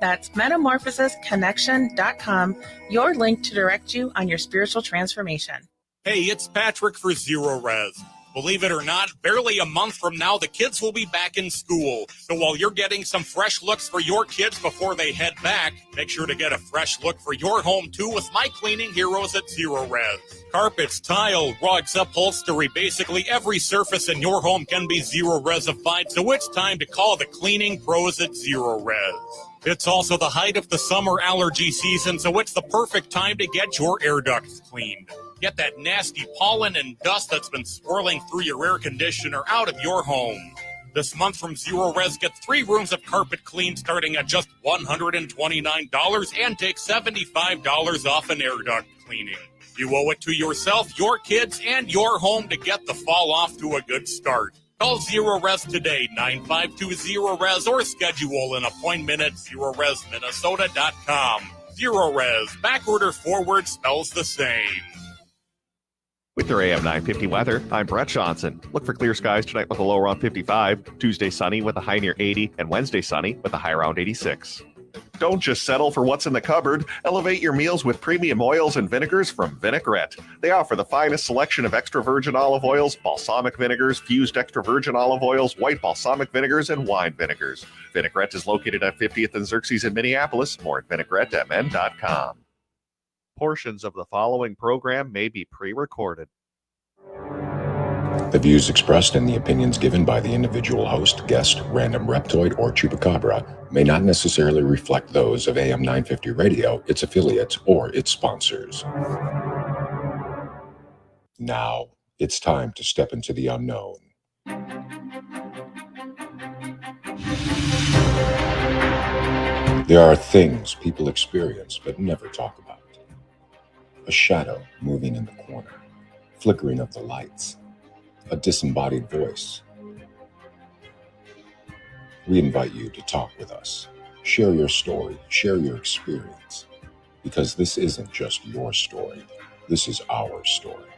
That's metamorphosisconnection.com, your link to direct you on your spiritual transformation. Hey, it's Patrick for Zero Res. Believe it or not, barely a month from now, the kids will be back in school. So while you're getting some fresh looks for your kids before they head back, make sure to get a fresh look for your home, too, with my cleaning heroes at Zero Res. Carpets, tile, rugs, upholstery, basically every surface in your home can be Zero Resified, so it's time to call the cleaning pros at Zero Res. It's also the height of the summer allergy season, so it's the perfect time to get your air ducts cleaned. Get that nasty pollen and dust that's been swirling through your air conditioner out of your home. This month from Zero Res, get 3 rooms of carpet cleaned starting at just $129 and take $75 off an air duct cleaning. You owe it to yourself, your kids, and your home to get the fall off to a good start. Call Zero Res today, 9520-RES, or schedule an appointment at ZeroResMinnesota.com. Zero Res, backward or forward spells the same. With your AM 950 weather, I'm Brett Johnson. Look for clear skies tonight with a low around 55, Tuesday sunny with a high near 80, and Wednesday sunny with a high around 86. Don't just settle for what's in the cupboard. Elevate your meals with premium oils and vinegars from Vinaigrette. They offer the finest selection of extra virgin olive oils, balsamic vinegars, fused extra virgin olive oils, white balsamic vinegars, and wine vinegars. Vinaigrette is located at 50th and Xerxes in Minneapolis. More at vinaigrettemn.com. Portions of the following program may be pre-recorded. The views expressed and the opinions given by the individual host, guest, random reptoid, or chupacabra may not necessarily reflect those of AM 950 Radio, its affiliates, or its sponsors. Now, it's time to step into the unknown. There are things people experience but never talk about. A shadow moving in the corner, flickering of the lights, a disembodied voice. We invite you to talk with us. Share your story, share your experience, because this isn't just your story. This is our story.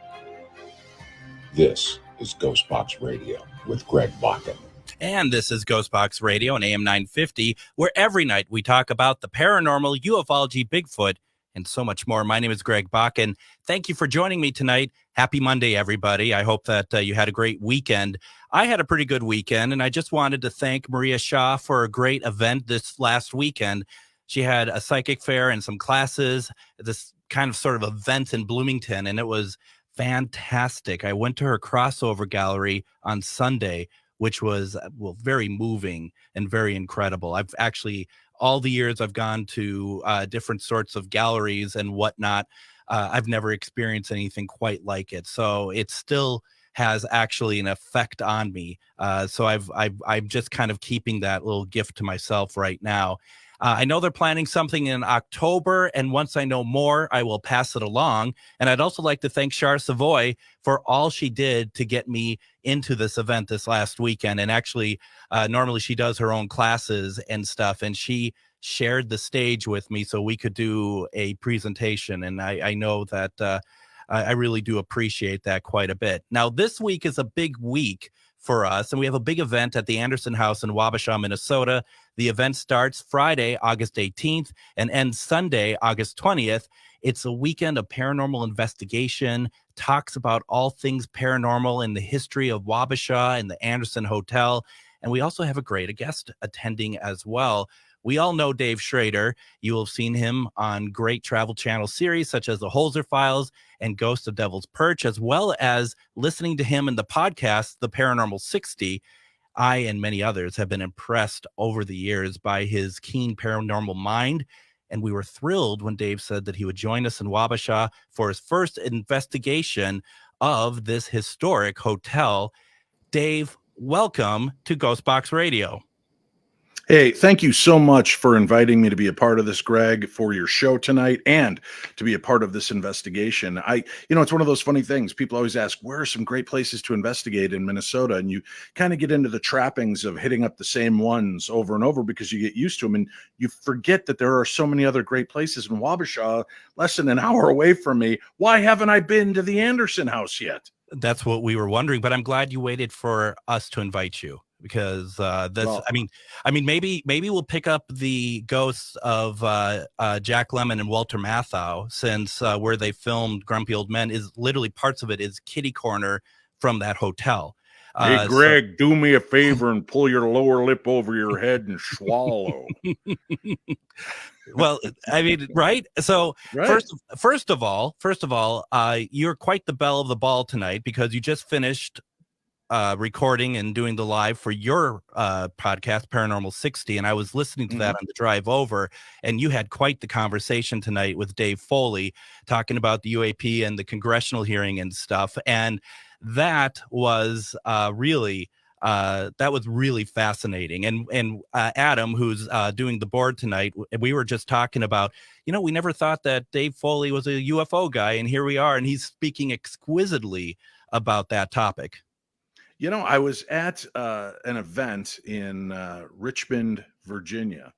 This is Ghostbox Radio with Greg Bakken. And this is Ghostbox Radio on AM 950, where every night we talk about the paranormal, ufology, Bigfoot, and so much more. My name is Greg Bakken. Thank you for joining me tonight. Happy Monday, everybody. I hope that you had a great weekend. I had a pretty good weekend, and I just wanted to thank Maria Shaw for a great event this last weekend. She had a psychic fair and some classes, this kind of sort of event in Bloomington, and it was fantastic. I went to her crossover gallery on Sunday, which was very moving and very incredible. I've actually, all the years I've gone to different sorts of galleries and whatnot, I've never experienced anything quite like it. So it still has actually an effect on me. So I'm just kind of keeping that little gift to myself right now. I know they're planning something in October, and once I know more, I will pass it along. And I'd also like to thank Char Savoy for all she did to get me into this event this last weekend. And actually, normally she does her own classes and stuff, and she shared the stage with me so we could do a presentation. And I know that I really do appreciate that quite a bit. Now, this week is a big week for us, and we have a big event at the Anderson House in Wabasha, Minnesota. The event starts Friday, August 18th, and ends Sunday, August 20th. It's a weekend of paranormal investigation, talks about all things paranormal in the history of Wabasha and the Anderson Hotel. And we also have a great guest attending as well. We all know Dave Schrader. You will have seen him on great Travel Channel series such as The Holzer Files and Ghost of Devil's Perch, as well as listening to him in the podcast, The Paranormal 60. I and many others have been impressed over the years by his keen paranormal mind. And we were thrilled when Dave said that he would join us in Wabasha for his first investigation of this historic hotel. Dave, welcome to Ghostbox Radio. Hey, thank you so much for inviting me to be a part of this, Greg, for your show tonight and to be a part of this investigation. It's one of those funny things. People always ask, where are some great places to investigate in Minnesota? And you kind of get into the trappings of hitting up the same ones over and over because you get used to them. And you forget that there are so many other great places in Wabasha, less than an hour away from me. Why haven't I been to the Anderson House yet? That's what we were wondering, but I'm glad you waited for us to invite you. because Well, I mean, maybe we'll pick up the ghosts of Jack Lemmon and Walter Matthau, since where they filmed Grumpy Old Men is literally parts of it is kitty corner from that hotel. hey, Greg, do me a favor and pull your lower lip over your head and swallow. Well, I mean, right? So Right. first of all, you're quite the belle of the ball tonight, because you just finished recording and doing the live for your podcast, Paranormal 60, and I was listening to that on the drive over, and you had quite the conversation tonight with Dave Foley talking about the UAP and the congressional hearing and stuff, and that was really fascinating. And Adam, who's doing the board tonight, we were just talking about, we never thought that Dave Foley was a UFO guy, and here we are, and he's speaking exquisitely about that topic. I was at an event in Richmond, Virginia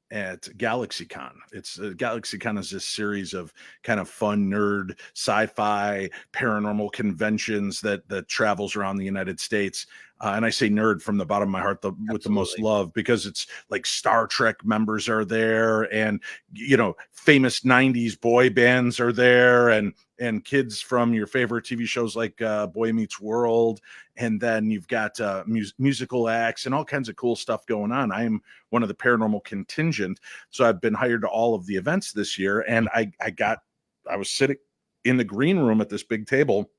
at GalaxyCon. GalaxyCon is this series of kind of fun nerd sci-fi paranormal conventions that travels around the United States. And I say nerd from the bottom of my heart with the most love, because it's like Star Trek members are there, and famous 90s boy bands are there, and kids from your favorite TV shows like Boy Meets World, and then you've got musical acts and all kinds of cool stuff going on. I am one of the paranormal contingent, so I've been hired to all of the events this year, and I was sitting in the green room at this big table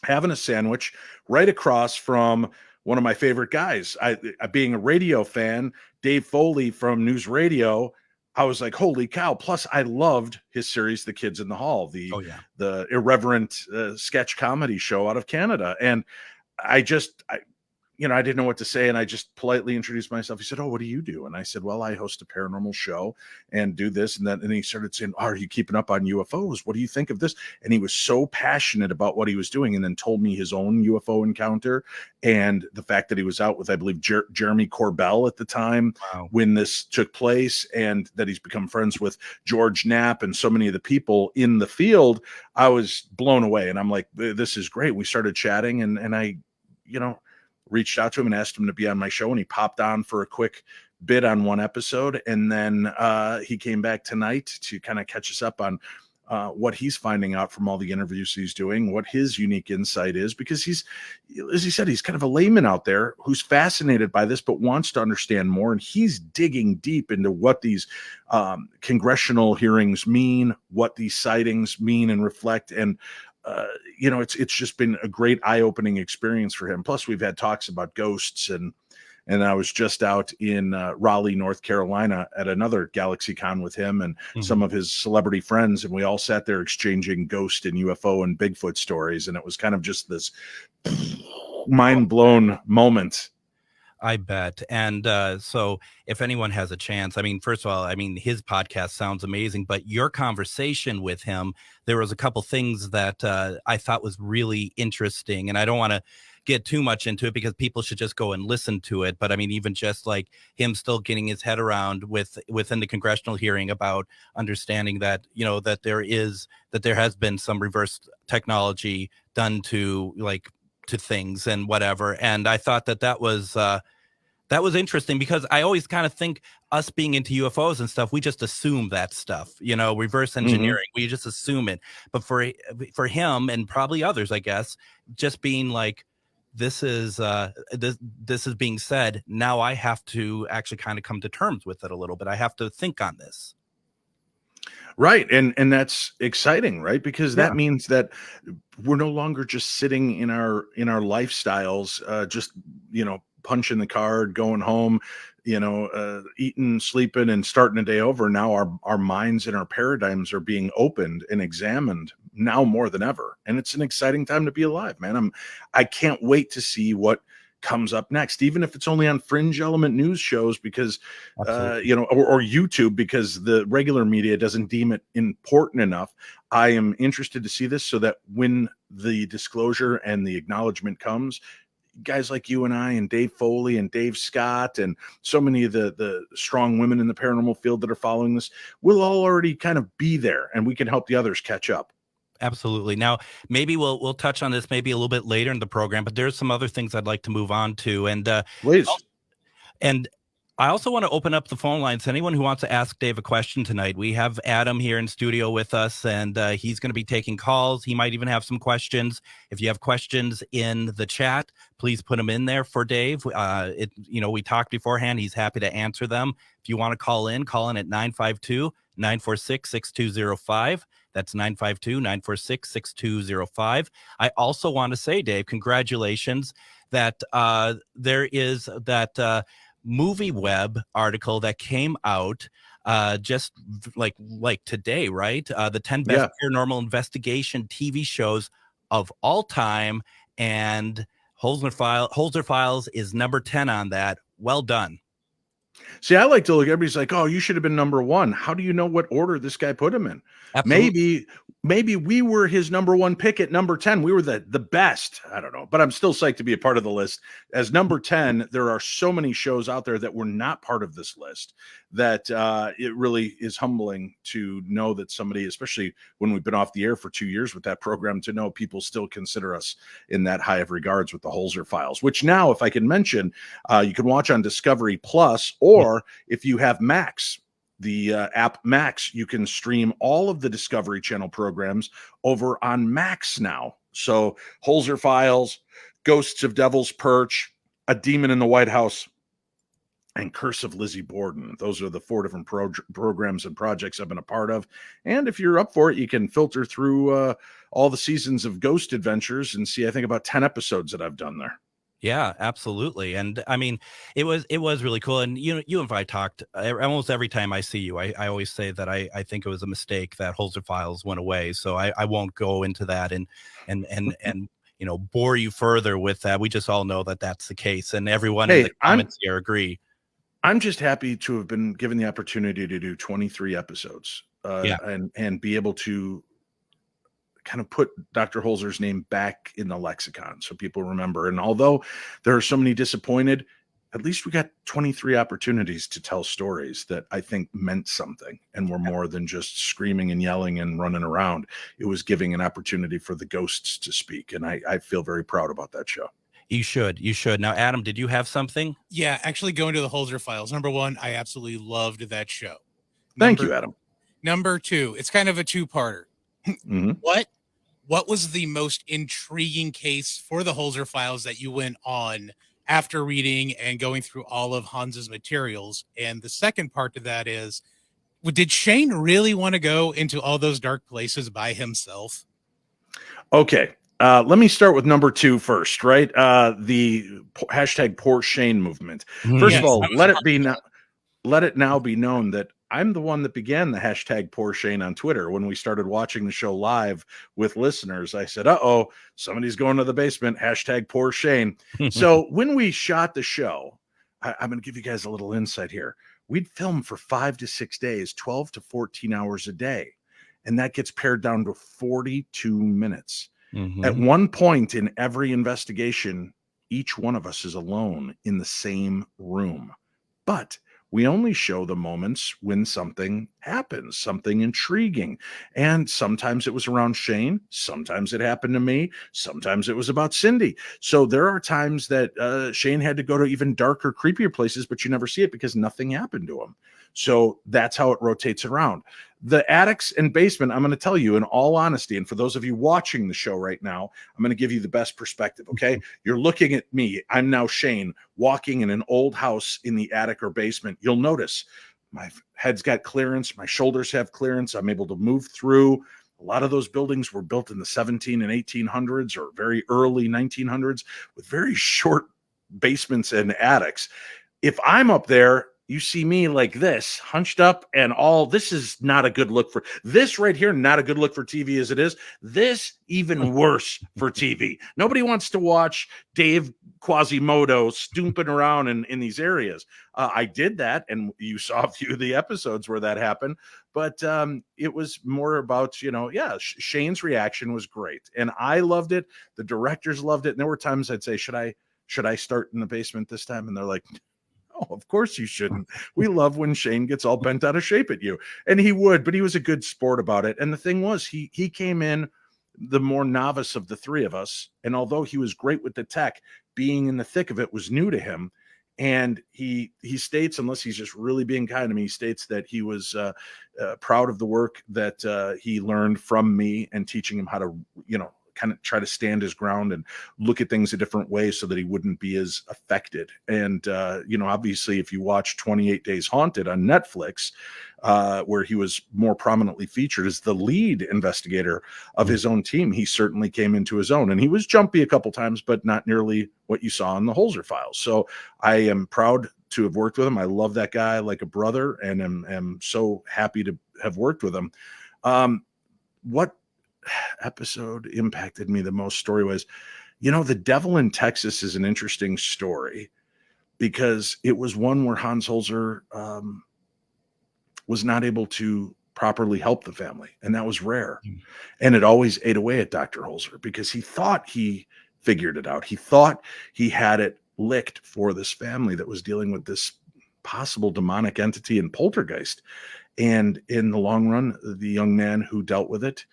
having a sandwich right across from one of my favorite guys. I being a radio fan, Dave Foley from News Radio, I was like, holy cow. Plus, I loved his series, The Kids in the Hall, the irreverent sketch comedy show out of Canada. And I didn't know what to say, and I just politely introduced myself. He said, "Oh, what do you do?" And I said, "Well, I host a paranormal show and do this and that." And he started saying, "Oh, are you keeping up on UFOs? What do you think of this?" And he was so passionate about what he was doing, and then told me his own UFO encounter and the fact that he was out with, I believe, Jeremy Corbell at the time when this took place, and that he's become friends with George Knapp and so many of the people in the field. I was blown away, and I'm like, this is great. We started chatting, and I, reached out to him and asked him to be on my show, and he popped on for a quick bit on one episode, and then he came back tonight to kind of catch us up on what he's finding out from all the interviews he's doing, what his unique insight is, because he's, as he said, he's kind of a layman out there who's fascinated by this but wants to understand more, and he's digging deep into what these congressional hearings mean, what these sightings mean and reflect, and it's just been a great eye-opening experience for him. Plus, we've had talks about ghosts, and I was just out in Raleigh, North Carolina at another GalaxyCon with him and some of his celebrity friends, and we all sat there exchanging ghost and UFO and Bigfoot stories, and it was kind of just this mind-blown moment. I bet. And so if anyone has a chance, I mean, first of all, his podcast sounds amazing, but your conversation with him, there was a couple things that I thought was really interesting, and I don't want to get too much into it because people should just go and listen to it. But I mean, even just like him still getting his head around within the congressional hearing about understanding that, that there has been some reverse technology done to things and whatever. And I thought that was interesting, because I always kind of think us being into UFOs and stuff, we just assume that stuff, reverse engineering, we just assume it. But for him and probably others, I guess, just being like, this is being said, now I have to actually kind of come to terms with it a little bit. I have to think on this. Right. And that's exciting, right? Because that means that we're no longer just sitting in our lifestyles, just, punching the card, going home, eating, sleeping, and starting a day over. Now our minds and our paradigms are being opened and examined now more than ever. And it's an exciting time to be alive, man. I can't wait to see what comes up next, even if it's only on fringe element news shows, because or YouTube, because the regular media doesn't deem it important enough. I am interested to see this, so that when the disclosure and the acknowledgement comes, guys like you and I and Dave Foley and Dave Scott and so many of the strong women in the paranormal field that are following this, we'll all already kind of be there, and we can help the others catch up. Absolutely. Now, maybe we'll touch on this maybe a little bit later in the program, but there's some other things I'd like to move on to. Please. And I also want to open up the phone lines. Anyone who wants to ask Dave a question tonight, we have Adam here in studio with us, and he's going to be taking calls. He might even have some questions. If you have questions in the chat, please put them in there for Dave. We talked beforehand. He's happy to answer them. If you want to call in at 952-946-6205. That's 952-946-6205. I also want to say, Dave, congratulations that there is that Movie Web article that came out just like today, right? The 10 best paranormal investigation TV shows of all time, and Holzer Files is number 10 on that. Well done. See, I like to look, everybody's like, oh, you should have been number one. How do you know what order this guy put him in? Absolutely. Maybe we were his number one pick at number 10. We were the best. I don't know, but I'm still psyched to be a part of the list. As number 10, there are so many shows out there that were not part of this list that it really is humbling to know that somebody, especially when we've been off the air for 2 years with that program, to know people still consider us in that high of regards with the Holzer Files, which now, if I can mention, you can watch on Discovery Plus, or if you have Max, the app Max, you can stream all of the Discovery Channel programs over on Max now. So Holzer Files, Ghosts of Devil's Perch, A Demon in the White House, and Curse of Lizzie Borden. Those are the 4 different programs and projects I've been a part of. And if you're up for it, you can filter through all the seasons of Ghost Adventures and see, I think, about 10 episodes that I've done there. Yeah, absolutely. And I mean, it was really cool. And you and I talked almost every time I see you. I always say that I think it was a mistake that Holzer Files went away. So I won't go into that and bore you further with that. We just all know that that's the case, and everyone in the comments here agree. I'm just happy to have been given the opportunity to do 23 episodes and be able to kind of put Dr. Holzer's name back in the lexicon so people remember. And although there are so many disappointed, at least we got 23 opportunities to tell stories that I think meant something and were more than just screaming and yelling and running around. It was giving an opportunity for the ghosts to speak. And I feel very proud about that show. You should. Now, Adam, did you have something? Yeah, actually going to the Holzer Files. Number 1, I absolutely loved that show. Thank you, Adam. Number 2, it's kind of a two-parter. Mm-hmm. What was the most intriguing case for the Holzer Files that you went on after reading and going through all of Hans's materials? And the second part to that is, did Shane really want to go into all those dark places by himself? Okay. Let me start with number 2 first, right? The hashtag Poor Shane movement. First of all, let it now be known that I'm the one that began the hashtag Poor Shane on Twitter. When we started watching the show live with listeners, I said, somebody's going to the basement, hashtag Poor Shane. So when we shot the show, I'm going to give you guys a little insight here. We'd film for 5 to 6 days, 12 to 14 hours a day. And that gets pared down to 42 minutes. Mm-hmm. At one point in every investigation, each one of us is alone in the same room. But we only show the moments when something happens, something intriguing. And sometimes it was around Shane. Sometimes it happened to me. Sometimes it was about Cindy. So there are times that Shane had to go to even darker, creepier places, but you never see it because nothing happened to him. So that's how it rotates around. The attics and basement, I'm going to tell you in all honesty, and for those of you watching the show right now, I'm going to give you the best perspective, okay? You're looking at me. I'm now Shane, walking in an old house in the attic or basement. You'll notice my head's got clearance. My shoulders have clearance. I'm able to move through. A lot of those buildings were built in the 17 and 1800s or very early 1900s with very short basements and attics. If I'm up there, you see me like this, hunched up and all. This is not a good look for this right here. Not a good look for TV as it is. This even worse for TV. Nobody wants to watch Dave Quasimodo stooping around in these areas. I did that, and you saw a few of the episodes where that happened. But it was more about, Shane's reaction was great, and I loved it. The directors loved it, and there were times I'd say, should I start in the basement this time? And they're like, oh, of course you shouldn't. We love when Shane gets all bent out of shape at you. And he would, but he was a good sport about it. And the thing was, he came in the more novice of the three of us. And although he was great with the tech, being in the thick of it was new to him. And he states, unless he's just really being kind to me, he states that he was proud of the work that he learned from me and teaching him how to, kind of try to stand his ground and look at things a different way so that he wouldn't be as affected. And, obviously, if you watch 28 Days Haunted on Netflix, where he was more prominently featured as the lead investigator of his own team, he certainly came into his own. And he was jumpy a couple times, but not nearly what you saw in the Holzer Files. So I am proud to have worked with him. I love that guy like a brother, and am so happy to have worked with him. What episode impacted me the most story-wise? The Devil in Texas is an interesting story because it was one where Hans Holzer was not able to properly help the family, and that was rare. And it always ate away at Dr. Holzer because he thought he figured it out. He thought he had it licked for this family that was dealing with this possible demonic entity and poltergeist. And in the long run, the young man who dealt with it,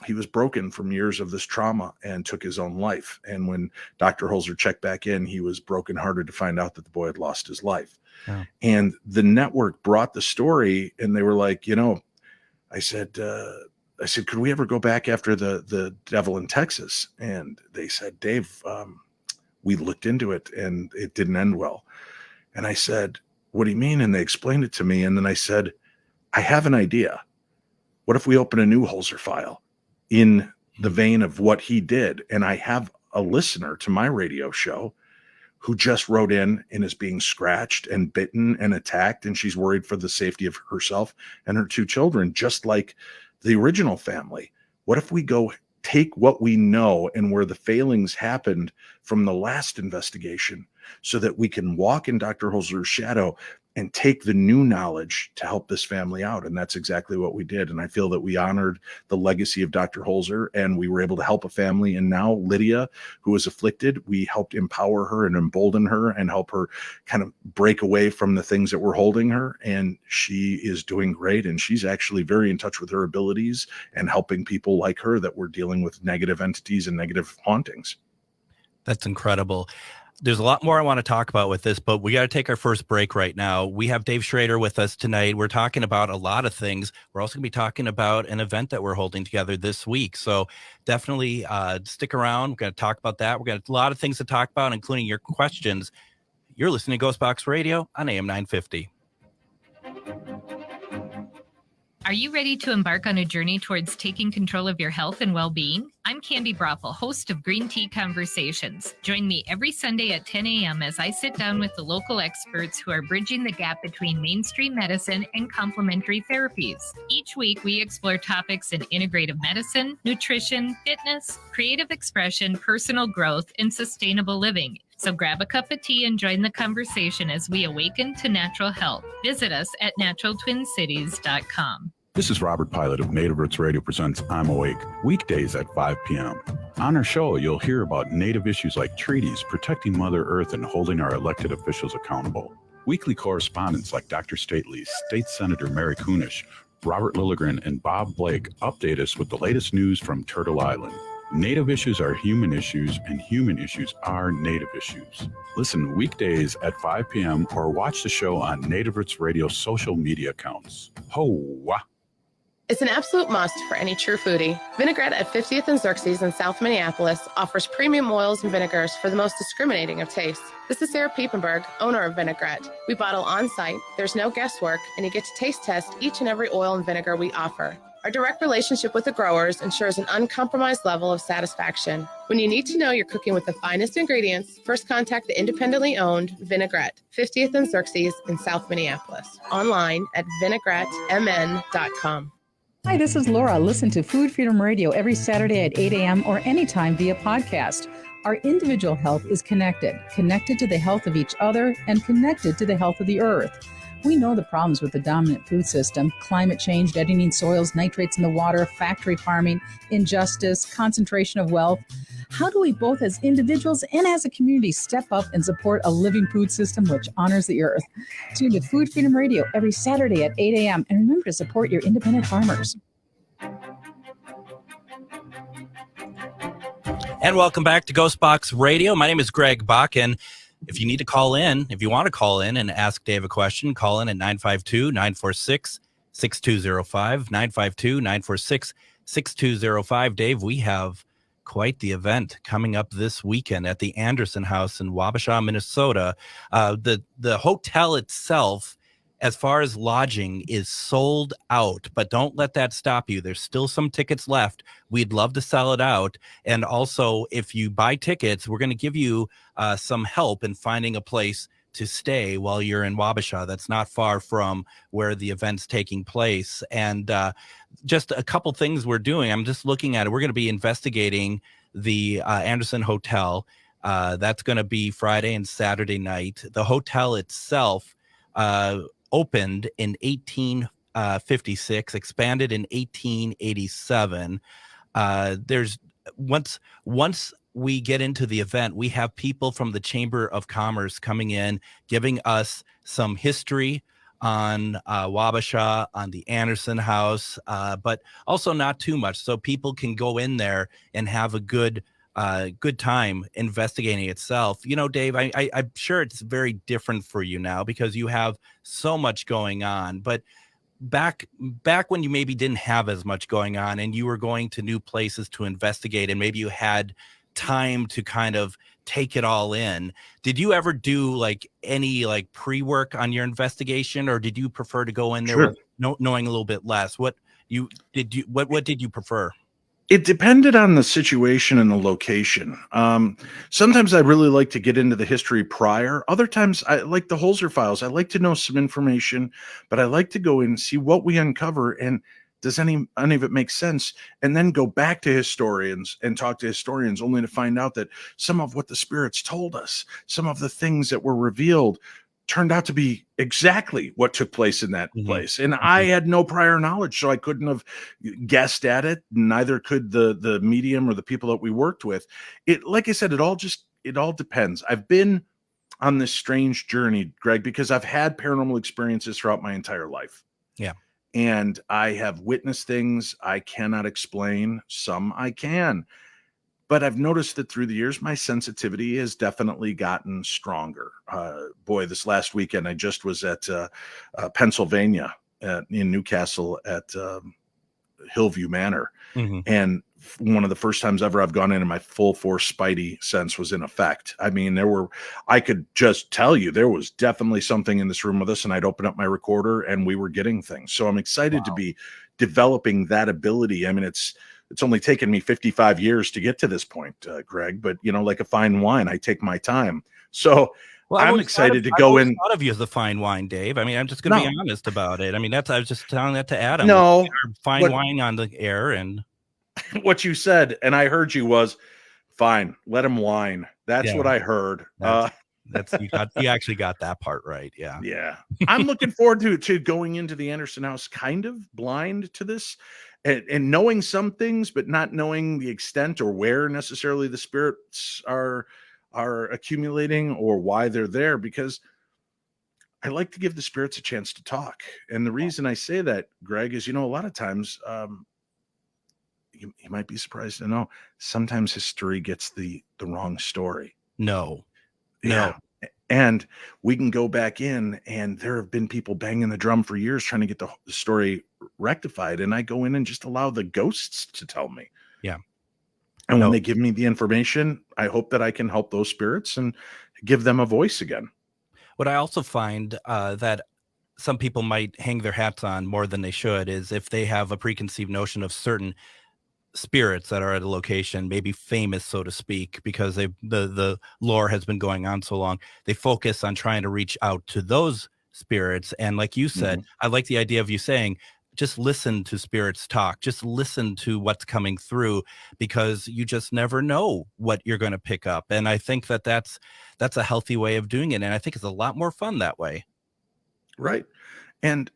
he was broken from years of this trauma and took his own life. And when Dr. Holzer checked back in, he was brokenhearted to find out that the boy had lost his life. Oh. And the network brought the story, and they were like, I said, could we ever go back after the Devil in Texas? And they said, Dave, we looked into it and it didn't end well. And I said, what do you mean? And they explained it to me. And then I said, I have an idea. What if we open a new Holzer file in the vein of what he did? And I have a listener to my radio show who just wrote in and is being scratched and bitten and attacked, and she's worried for the safety of herself and her two children, just like the original family. What if we go take what we know and where the failings happened from the last investigation so that we can walk in Dr. Holzer's shadow and take the new knowledge to help this family out? And that's exactly what we did. And I feel that we honored the legacy of Dr. Holzer, and we were able to help a family. And now Lydia, who was afflicted, we helped empower her and embolden her and help her kind of break away from the things that were holding her. And she is doing great. And she's actually very in touch with her abilities and helping people like her that were dealing with negative entities and negative hauntings. That's incredible. There's a lot more I want to talk about with this, but we got to take our first break right now. We have Dave Schrader with us tonight. We're talking about a lot of things. We're also going to be talking about an event that we're holding together this week. So definitely stick around. We're going to talk about that. We're going to have a lot of things to talk about, including your questions. You're listening to Ghostbox Radio on AM 950. Are you ready to embark on a journey towards taking control of your health and well-being? I'm Candy Brothel, host of Green Tea Conversations. Join me every Sunday at 10 a.m. as I sit down with the local experts who are bridging the gap between mainstream medicine and complementary therapies. Each week, we explore topics in integrative medicine, nutrition, fitness, creative expression, personal growth, and sustainable living. So grab a cup of tea and join the conversation as we awaken to natural health. Visit us at naturaltwincities.com. This is Robert Pilot of Native Roots Radio presents I'm Awake, weekdays at 5 p.m. On our show, you'll hear about Native issues like treaties, protecting Mother Earth, and holding our elected officials accountable. Weekly correspondents like Dr. Stately, State Senator Mary Kunesh, Robert Lilligren, and Bob Blake update us with the latest news from Turtle Island. Native issues are human issues, and human issues are Native issues. Listen weekdays at 5 p.m. or watch the show on Native Roots Radio social media accounts. Ho-wah! It's an absolute must for any true foodie. Vinaigrette at 50th and Xerxes in South Minneapolis offers premium oils and vinegars for the most discriminating of tastes. This is Sarah Piepenberg, owner of Vinaigrette. We bottle on-site, there's no guesswork, and you get to taste test each and every oil and vinegar we offer. Our direct relationship with the growers ensures an uncompromised level of satisfaction. When you need to know you're cooking with the finest ingredients, first contact the independently owned Vinaigrette, 50th and Xerxes in South Minneapolis. Online at vinaigrettemn.com. Hi, this is Laura. Listen to Food Freedom Radio every Saturday at 8 a.m. or anytime via podcast. Our individual health is connected to the health of each other and connected to the health of the earth. We know the problems with the dominant food system: climate change, deadening soils, nitrates in the water, factory farming, injustice, concentration of wealth. How do we both as individuals and as a community step up and support a living food system which honors the earth? Tune to Food Freedom Radio every Saturday at 8 a.m. and remember to support your independent farmers. And welcome back to Ghostbox Radio. My name is Greg Bach, and if you need to call in, if you want to call in and ask Dave a question, call in at 952-946-6205, 952-946-6205. Dave, we have quite the event coming up this weekend at the Anderson House in Wabasha, Minnesota. The hotel itself, as far as lodging, is sold out, but don't let that stop you. There's still some tickets left. We'd love to sell it out. And also, if you buy tickets, we're going to give you some help in finding a place to stay while you're in Wabasha. That's not far from where the event's taking place. And just a couple things we're doing. I'm just looking at it. We're going to be investigating the Anderson Hotel. That's going to be Friday and Saturday night. The hotel itself opened in 1856, expanded in 1887. There's once we get into the event, we have people from the Chamber of Commerce coming in, giving us some history on Wabasha, on the Anderson House, but also not too much, so people can go in there and have a good time investigating itself. You know, Dave, I'm sure it's very different for you now because you have so much going on. But back when you maybe didn't have as much going on and you were going to new places to investigate, and maybe you had time to kind of take it all in, did you ever do like any like pre-work on your investigation, or did you prefer to go in there Sure. with knowing a little bit less? What did you prefer? It depended on the situation and the location. Sometimes I really like to get into the history prior. Other times I like the Holzer files. I like to know some information, but I like to go in and see what we uncover, and does any of it make sense? And then go back to historians and talk to historians, only to find out that some of what the spirits told us, some of the things that were revealed, turned out to be exactly what took place in that place. And I had no prior knowledge, so I couldn't have guessed at it. Neither could the medium or the people that we worked with. It, like I said, it all depends. I've been on this strange journey, Greg, because I've had paranormal experiences throughout my entire life. Yeah. And I have witnessed things I cannot explain. Some I can. But I've noticed that through the years, my sensitivity has definitely gotten stronger. Boy, this last weekend, I just was at Pennsylvania in Newcastle at Hillview Manor. And one of the first times ever I've gone in and my full force Spidey sense was in effect. I mean, I could just tell you there was definitely something in this room with us, and I'd open up my recorder and we were getting things. So I'm excited to be developing that ability. I mean, it's only taken me 55 years to get to this point, Greg, but you know, like a fine wine, I take my time. So I'm excited to go in. Thought of you as a fine wine, Dave. I mean, I'm just going to be honest about it. I mean, I was just telling that to Adam. No, fine wine on the air, and what you said, and I heard you, was fine. Let him whine. That's what I heard. You actually got that part right. Yeah. Yeah. I'm looking forward to going into the Anderson House kind of blind to this. And knowing some things, but not knowing the extent or where necessarily the spirits are accumulating or why they're there, because I like to give the spirits a chance to talk. And the reason I say that, Greg, is, you know, a lot of times you might be surprised to know sometimes history gets the wrong story. No. And we can go back in, and there have been people banging the drum for years trying to get the story rectified. And I go in and just allow the ghosts to tell me. Yeah. And when they give me the information, I hope that I can help those spirits and give them a voice again. What I also find that some people might hang their hats on more than they should is if they have a preconceived notion of certain spirits that are at a location, maybe famous, so to speak, because the lore has been going on so long, they focus on trying to reach out to those spirits. And like you said, I like the idea of you saying, just listen to spirits talk, just listen to what's coming through, because you just never know what you're going to pick up. And I think that's a healthy way of doing it. And I think it's a lot more fun that way. Right. And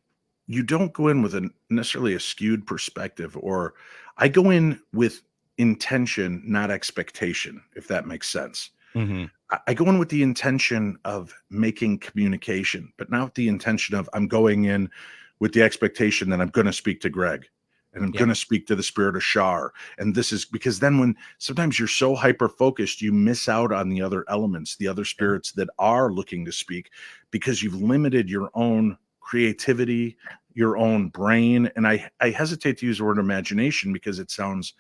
you don't go in with necessarily a skewed perspective, or I go in with intention, not expectation, if that makes sense. I go in with the intention of making communication, but not with the intention of I'm going in with the expectation that I'm going to speak to Greg. and I'm going to speak to the spirit of Shar. And this is because then when sometimes you're so hyper focused, you miss out on the other elements, the other spirits that are looking to speak, because you've limited your own creativity, your own brain. And I hesitate to use the word imagination because it sounds,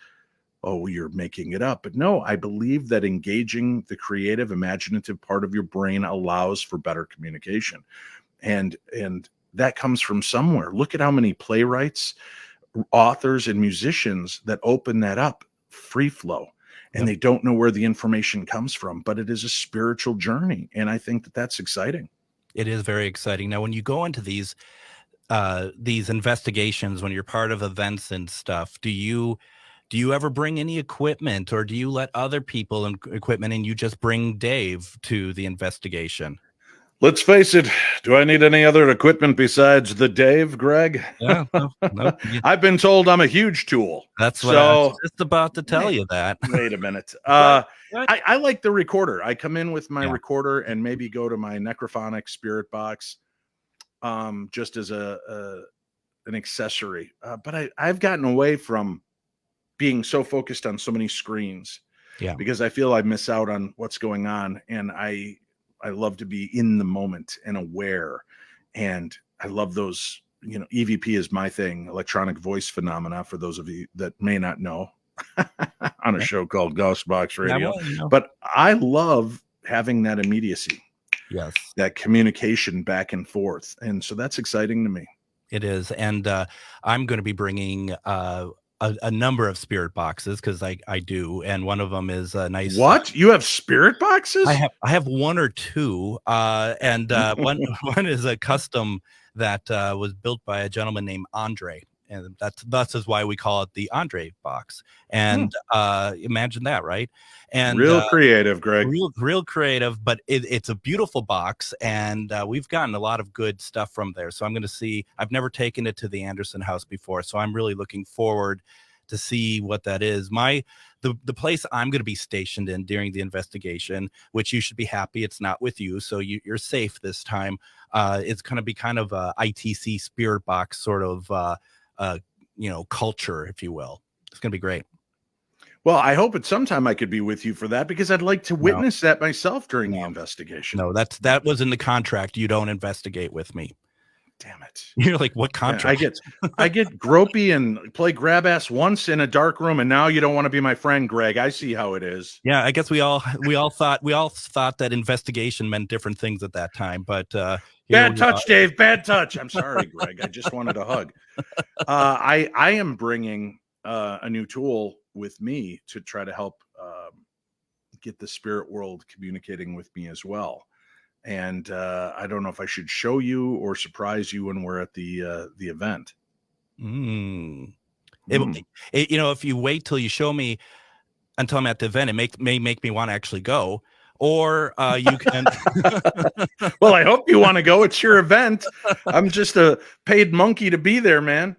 oh, you're making it up. But no, I believe that engaging the creative, imaginative part of your brain allows for better communication. And that comes from somewhere. Look at how many playwrights, authors, and musicians that open that up, free flow, and they don't know where the information comes from, but it is a spiritual journey. And I think that that's exciting. It is very exciting. Now, when you go into these investigations, when you're part of events and stuff, do you ever bring any equipment, or do you let other people and equipment and you just bring Dave to the investigation? Let's face it. Do I need any other equipment besides the Dave, Greg? Yeah, no. I've been told I'm a huge tool. That's what I was just about to tell you that. Wait a minute. I like the recorder. I come in with my recorder and maybe go to my necrophonic spirit box just as an accessory. But I've gotten away from being so focused on so many screens because I feel I miss out on what's going on. And I love to be in the moment and aware. And I love those, EVP is my thing, electronic voice phenomena, for those of you that may not know, on a show called Ghostbox Radio. But I love having that immediacy. Yes. That communication back and forth. And so that's exciting to me. It is. And I'm going to be bringing a number of spirit boxes, because I do, and one of them is a nice. What? You have spirit boxes? I have one or two, and one is a custom that was built by a gentleman named Andre, and that's why we call it the Andre box. And imagine that, right? And real creative, Greg. Real creative, but it's a beautiful box, and we've gotten a lot of good stuff from there. So I'm going to see. I've never taken it to the Anderson house before, so I'm really looking forward to see what that is. The place I'm going to be stationed in during the investigation, which you should be happy it's not with you, so you're safe this time. It's going to be kind of a ITC spirit box sort of culture, if you will. It's going to be great. Well, I hope at some time I could be with you for that, because I'd like to witness that myself during the investigation. No, that was in the contract. You don't investigate with me. Damn it. You're like, what contract? I get gropey and play grab ass once in a dark room, and now you don't want to be my friend, Greg. I see how it is. Yeah, I guess we all thought that investigation meant different things at that time, but bad touch, Dave. Bad touch. I'm sorry, Greg. I just wanted a hug. I am bringing a new tool with me to try to help get the spirit world communicating with me as well. And I don't know if I should show you or surprise you when we're at the event. If you wait till you show me until I'm at the event, it may make me want to actually go. Or you can. Well, I hope you want to go. It's your event. I'm just a paid monkey to be there, man.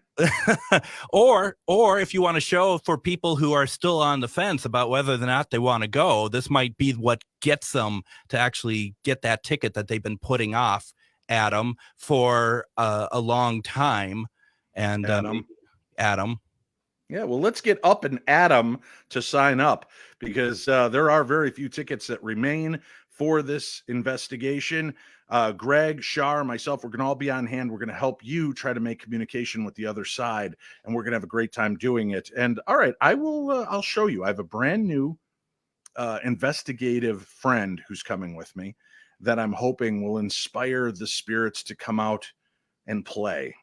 or if you want to show for people who are still on the fence about whether or not they want to go, this might be what gets them to actually get that ticket that they've been putting off, Adam, for a long time. And Adam. Yeah, well, let's get up and Adam to sign up, because there are very few tickets that remain for this investigation. Greg, Shar, myself, we're going to all be on hand. We're going to help you try to make communication with the other side, and we're going to have a great time doing it. And all right, I'll show you. I have a brand new investigative friend who's coming with me that I'm hoping will inspire the spirits to come out and play.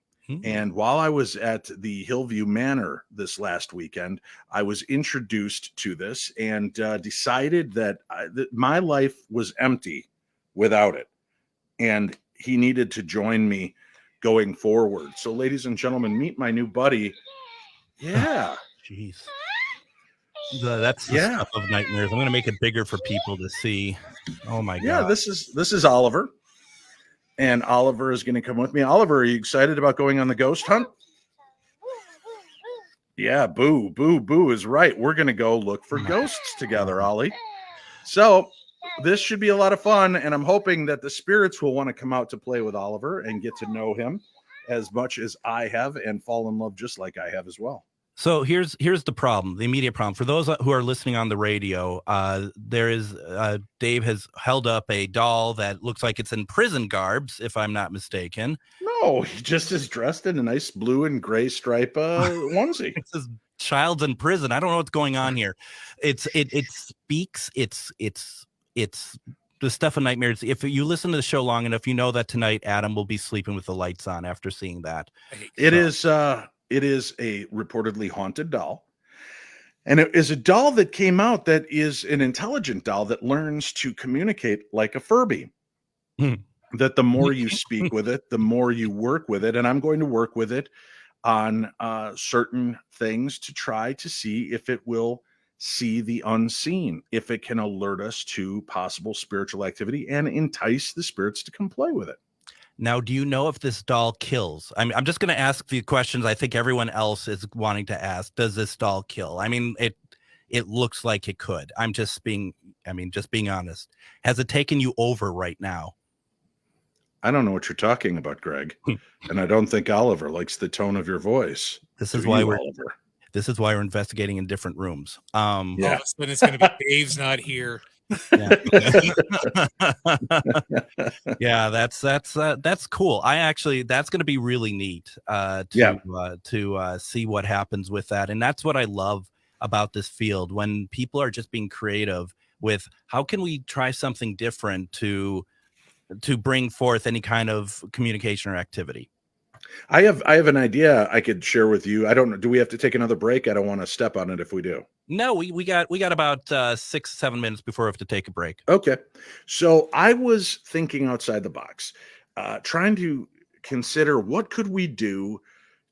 And while I was at the Hillview Manor this last weekend, I was introduced to this and decided that my life was empty without it. And he needed to join me going forward. So, ladies and gentlemen, meet my new buddy. Yeah. Jeez. That's the stuff of nightmares. I'm going to make it bigger for people to see. Oh, my God. Yeah, this is Oliver. And Oliver is going to come with me. Oliver, are you excited about going on the ghost hunt? Yeah, Boo is right. We're going to go look for ghosts together, Ollie. So this should be a lot of fun, and I'm hoping that the spirits will want to come out to play with Oliver and get to know him as much as I have and fall in love just like I have as well. So here's the problem, the immediate problem. For those who are listening on the radio, there is Dave has held up a doll that looks like it's in prison garbs, if I'm not mistaken. No, he just is dressed in a nice blue and gray stripe onesie. It says child's in prison. I don't know what's going on here. It speaks. It's the stuff of nightmares. If you listen to the show long enough, you know that tonight Adam will be sleeping with the lights on after seeing that. It is a reportedly haunted doll. And it is a doll that came out that is an intelligent doll that learns to communicate like a Furby. That the more you speak with it, the more you work with it. And I'm going to work with it on certain things to try to see if it will see the unseen, if it can alert us to possible spiritual activity and entice the spirits to come play with it. Now, do you know if this doll kills? I'm just going to ask the questions I think everyone else is wanting to ask. Does this doll kill? I mean, it looks like it could. Just being honest. Has it taken you over right now? I don't know what you're talking about, Greg. And I don't think Oliver likes the tone of your voice. This is why we're investigating in different rooms. Yeah. But it's going to be Dave's not here. Yeah, that's cool. That's going to be really neat to see what happens with that. And that's what I love about this field, when people are just being creative with how can we try something different to bring forth any kind of communication or activity. I have an idea I could share with you. I don't know. Do we have to take another break? I don't want to step on it if we do. No, we got about 6-7 minutes before we have to take a break. Okay. So I was thinking outside the box, trying to consider what could we do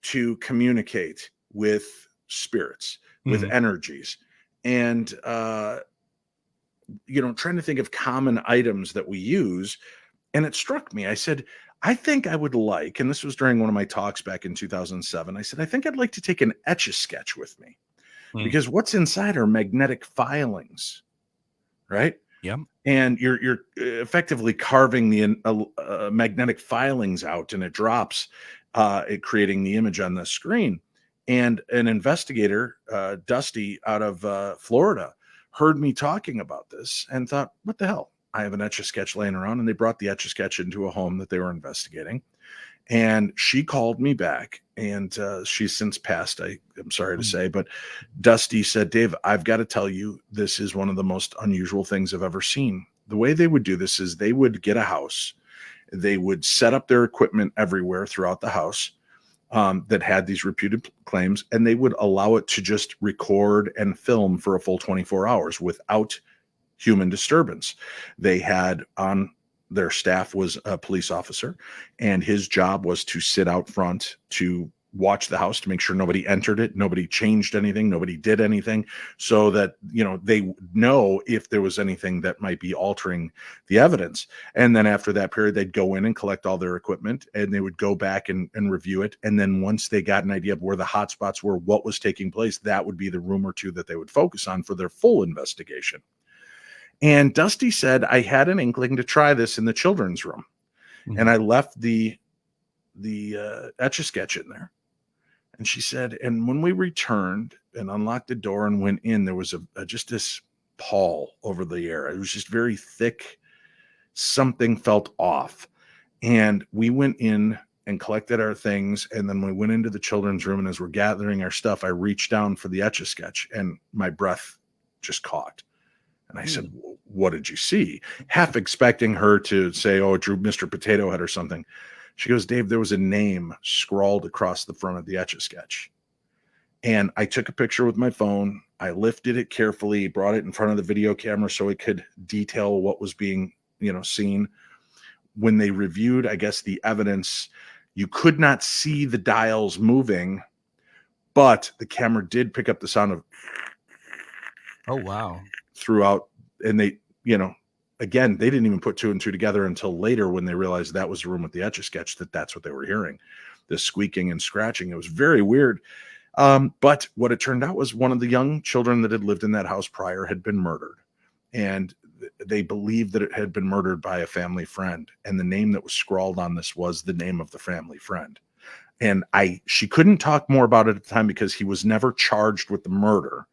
to communicate with spirits, with energies, and trying to think of common items that we use. And it struck me. I said, I think I would like, and this was during one of my talks back in 2007, I said, I think I'd like to take an Etch-a-Sketch with me, because what's inside are magnetic filings, right? Yep. And you're effectively carving the magnetic filings out, and it drops, it creating the image on the screen. And an investigator, Dusty out of Florida, heard me talking about this and thought, what the hell? I have an Etch-a-Sketch laying around, and they brought the Etch-a-Sketch into a home that they were investigating. And she called me back, and she's since passed, I'm sorry to say, but Dusty said, Dave, I've got to tell you, this is one of the most unusual things I've ever seen. The way they would do this is they would get a house. They would set up their equipment everywhere throughout the house that had these reputed claims, and they would allow it to just record and film for a full 24 hours without human disturbance. They had on their staff was a police officer, and his job was to sit out front to watch the house to make sure nobody entered it, nobody changed anything, nobody did anything, so that they know if there was anything that might be altering the evidence. And then after that period, they'd go in and collect all their equipment, and they would go back and review it. And then once they got an idea of where the hot spots were, what was taking place, that would be the room or two that they would focus on for their full investigation. And Dusty said, I had an inkling to try this in the children's room. And I left the Etch-a-Sketch in there. And she said, and when we returned and unlocked the door and went in, there was just this pall over the air. It was just very thick. Something felt off. And we went in and collected our things. And then we went into the children's room. And as we're gathering our stuff, I reached down for the Etch-a-Sketch, and my breath just caught. And I said, what did you see? Half expecting her to say, oh, it drew Mr. Potato Head or something. She goes, Dave, there was a name scrawled across the front of the Etch-a-Sketch. And I took a picture with my phone. I lifted it carefully, brought it in front of the video camera so it could detail what was being, seen. When they reviewed, I guess, the evidence, you could not see the dials moving, but the camera did pick up the sound of. Oh, wow. Throughout, and they, again, they didn't even put two and two together until later when they realized that was the room with the Etch-a-Sketch, that's what they were hearing, this squeaking and scratching. It was very weird. But what it turned out was one of the young children that had lived in that house prior had been murdered, and they believed that it had been murdered by a family friend. And the name that was scrawled on this was the name of the family friend. And she couldn't talk more about it at the time because he was never charged with the murder.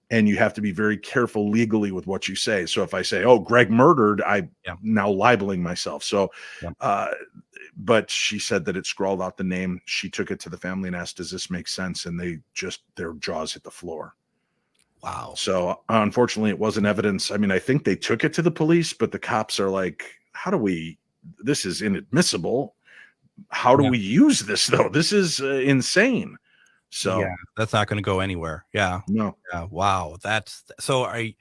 And you have to be very careful legally with what you say. So if I say, "Oh, Greg murdered," I'm now libeling myself. So, but she said that it scrawled out the name. She took it to the family and asked, "Does this make sense?" And their jaws hit the floor. Wow. So unfortunately, it wasn't evidence. I mean, I think they took it to the police, but the cops are like, this is inadmissible. How do we use this though? This is insane. So that's not going to go anywhere. Yeah. No. Yeah. Wow. That's so. I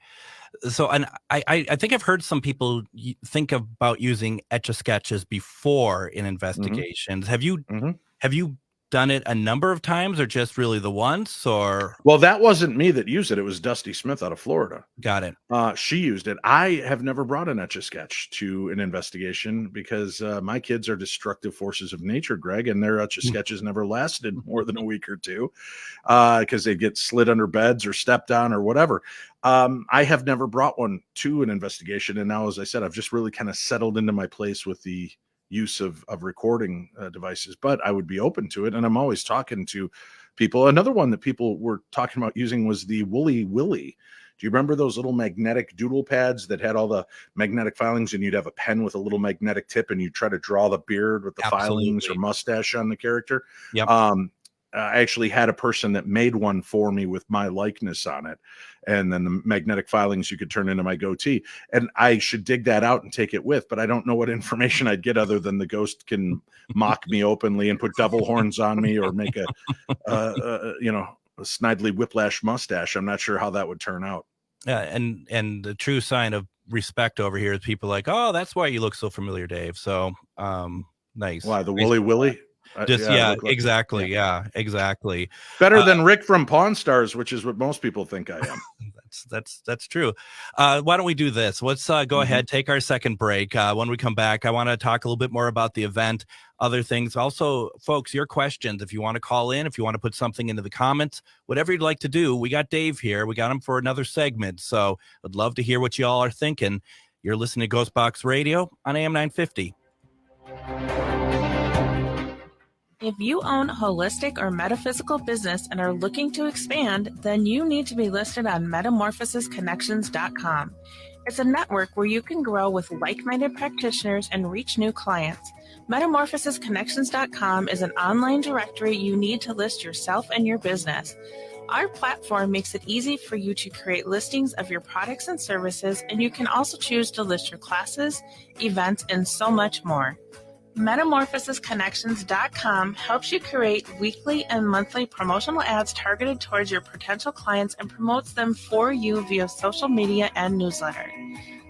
think I've heard some people think about using Etch-a-Sketches before in investigations. Mm-hmm. Have you done it a number of times, or just really the once? Or well, that wasn't me that used it. It was Dusty Smith out of Florida. Got it. She used it. I have never brought an Etch-a-Sketch to an investigation because my kids are destructive forces of nature, Greg, and their Etch-a-Sketches never lasted more than a week or two because they get slid under beds or stepped on or whatever. I have never brought one to an investigation, and now, as I said, I've just really kind of settled into my place with the use of recording devices, but I would be open to it. And I'm always talking to people. Another one that people were talking about using was the Woolly Willy. Do you remember those little magnetic doodle pads that had all the magnetic filings, and you'd have a pen with a little magnetic tip and you try to draw the beard with the filings or mustache on the character? Yep. I actually had a person that made one for me with my likeness on it. And then the magnetic filings you could turn into my goatee. And I should dig that out and take it with, but I don't know what information I'd get other than the ghost can mock me openly and put devil horns on me or make a snidely whiplash mustache. I'm not sure how that would turn out. Yeah. And the true sign of respect over here is people like, "Oh, that's why you look so familiar, Dave." So, nice. Why the Woolly Willy? Exactly. Yeah, exactly. Better than Rick from Pawn Stars, which is what most people think I am. That's true. Why don't we do this? Let's go ahead, take our second break. When we come back, I want to talk a little bit more about the event, other things. Also, folks, your questions, if you want to call in, if you want to put something into the comments, whatever you'd like to do. We got Dave here. We got him for another segment. So I'd love to hear what you all are thinking. You're listening to Ghostbox Radio on AM 950. If you own a holistic or metaphysical business and are looking to expand, then you need to be listed on metamorphosisconnections.com. It's a network where you can grow with like-minded practitioners and reach new clients. Metamorphosisconnections.com is an online directory you need to list yourself and your business. Our platform makes it easy for you to create listings of your products and services, and you can also choose to list your classes, events, and so much more. Metamorphosisconnections.com helps you create weekly and monthly promotional ads targeted towards your potential clients and promotes them for you via social media and newsletter.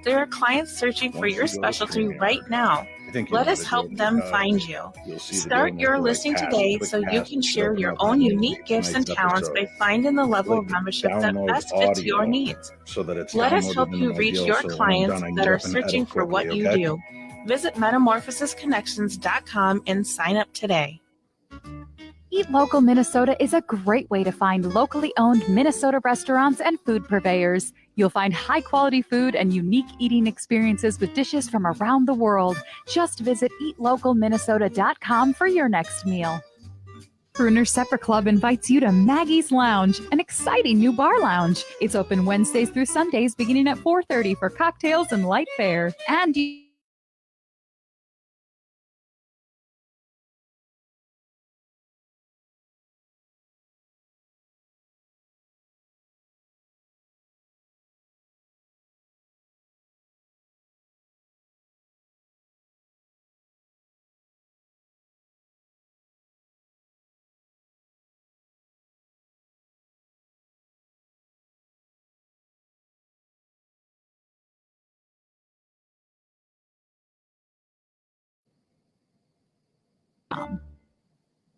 There are clients searching for your specialty right now. Let us help them find you. Start your listing today so you can share your own unique gifts and talents by finding the level of membership that best fits your needs. Let us help you reach your clients that are searching for what you do. Visit metamorphosisconnections.com and sign up today. Eat Local Minnesota is a great way to find locally owned Minnesota restaurants and food purveyors. You'll find high-quality food and unique eating experiences with dishes from around the world. Just visit eatlocalminnesota.com for your next meal. Bruner Supper Club invites you to Maggie's Lounge, an exciting new bar lounge. It's open Wednesdays through Sundays beginning at 4:30 for cocktails and light fare. And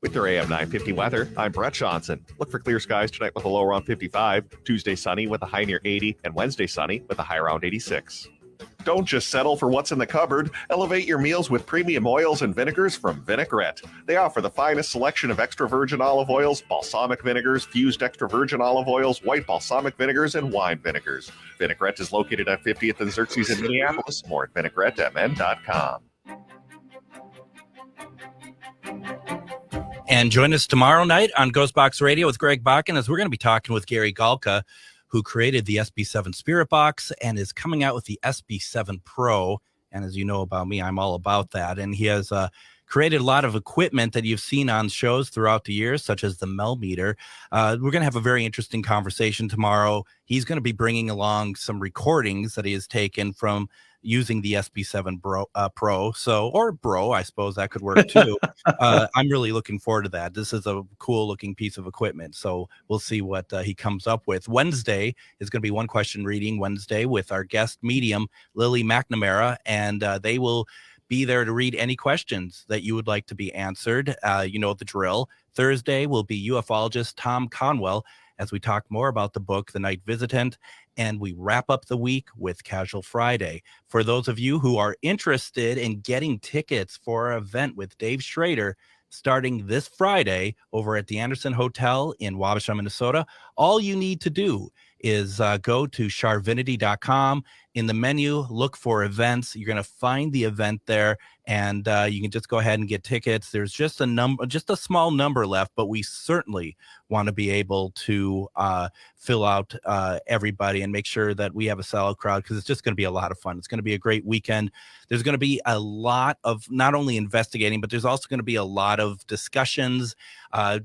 With your AM 950 weather, I'm Brett Johnson. Look for clear skies tonight with a low around 55, Tuesday sunny with a high near 80, and Wednesday sunny with a high around 86. Don't just settle for what's in the cupboard. Elevate your meals with premium oils and vinegars from Vinaigrette. They offer the finest selection of extra virgin olive oils, balsamic vinegars, fused extra virgin olive oils, white balsamic vinegars, and wine vinegars. Vinaigrette is located at 50th and Xerxes in Minneapolis. More at vinaigrettemn.com. And join us tomorrow night on Ghostbox Radio with Greg Bakken, as we're going to be talking with Gary Galka, who created the SB7 Spirit Box and is coming out with the SB7 Pro. And as you know about me, I'm all about that. And he has created a lot of equipment that you've seen on shows throughout the years, such as the Mel Meter. We're going to have a very interesting conversation tomorrow. He's going to be bringing along some recordings that he has taken from using the SB7 Pro. So, or Bro, I suppose that could work too. I'm really looking forward to that. This is a cool looking piece of equipment. So we'll see what he comes up with. Wednesday is going to be One Question Reading Wednesday with our guest medium, Lily McNamara, and they will be there to read any questions that you would like to be answered. You know the drill. Thursday will be ufologist Tom Conwell as we talk more about the book, The Night Visitant, and we wrap up the week with Casual Friday. For those of you who are interested in getting tickets for our event with Dave Schrader, starting this Friday over at the Anderson Hotel in Wabasha, Minnesota, all you need to do is go to charvinity.com. In the menu, look for events. You're going to find the event there, and you can just go ahead and get tickets. There's just a small number left, but we certainly want to be able to fill out everybody and make sure that we have a solid crowd, because it's just going to be a lot of fun. It's going to be a great weekend. There's going to be a lot of not only investigating, but there's also going to be a lot of discussions, a